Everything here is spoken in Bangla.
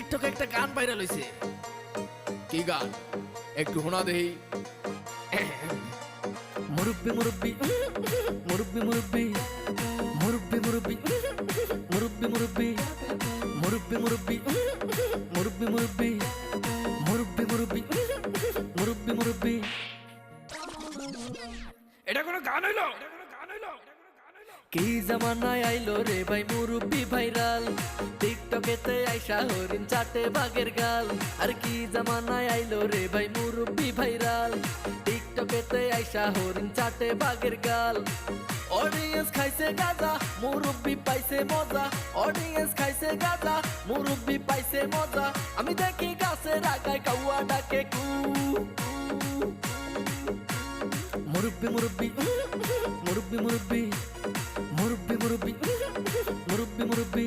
টিকটকে একটা গান ভাইরাল হইছে। কি গান একটু শোনা দেই। মুরব্বি মুরব্বি মুরব্বি মুরব্বি মুরব্বি মুরব্বি মুরব্বি মুরব্বি মুরব্বি মুরব্বি মুরব্বি মুরব্বি মুরব্বি মুরব্বি মুরব্বি মুরব্বি। এটা কোনো গান হইলো? কি জামানায় আইলো রে ভাই মুরব্বি ভাইরাল, টিকটকেতে আইসা হরিণ চাটে বাঘের গাল। আর কি জামানায় আইলো রে ভাই মুরব্বি ভাইরাল, টিকটকেতে আইসা হরিণ চাটে বাঘের গাল। অডিয়েন্স খাইছে গাজা, মুরব্বি পাইছে মজা। অডিয়েন্স খাইছে গাজা, মুরব্বি পাইছে মজা। আমি দেখি গাছের আগায় কাউয়া ডাকে কু। মুরব্বি মুরব্বি মুরব্বি মুরব্বি মুরব্বি মুরব্বি মুরব্বি মুরব্বি।